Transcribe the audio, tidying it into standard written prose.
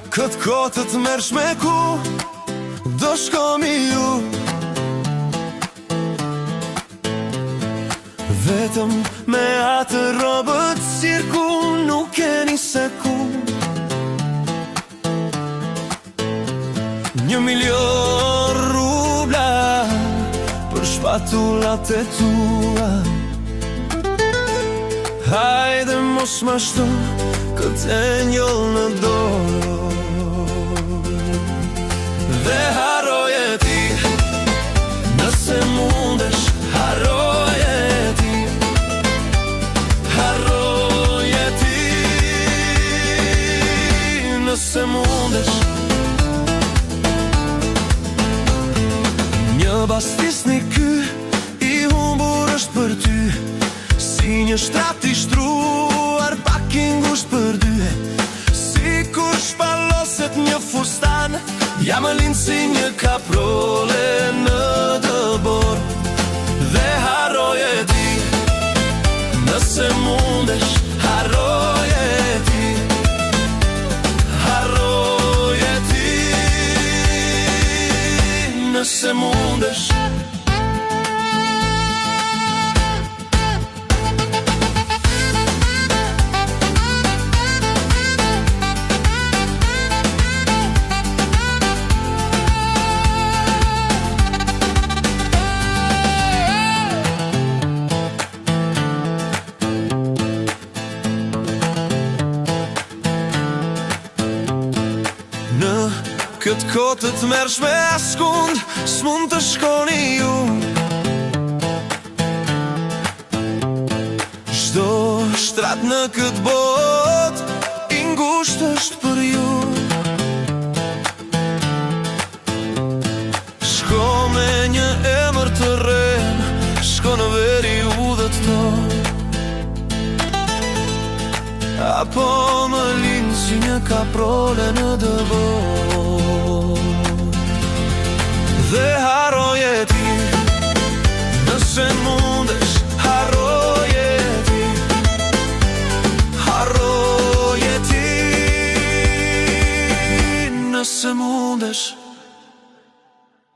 Këtë kotë të mërshme ku do shkomi ju, vetëm me atë robët cirku nuk keni se ku. 1 milion rubla për shpatullat e tua. Hajde mos ma shto këtë enjoll në dorë, dhe haroje ti, nëse mundesh, haroje ti, haroje ti, nëse mundesh. Një bastisni ky i humbur është për ty, si një shtrat i shtruar pak i ngusht për dy. Si kur shpaloset një fustan, ja më linë si një kaprole në dëbor. Dhe haroje ti, nëse mundesh, haroje ti, haroje ti, nëse mundesh. Në këtë kotë të mërshme askund s'mund të shkoni ju, çdo shtrat në këtë bot i ngusht është për ju. Shko me një emër të ren, shko në veri udhët to, apo më linë si një kaprole në dëbor. Dhe haroje ti, nëse mundesh, haroje ti, haroje ti, nëse mundesh.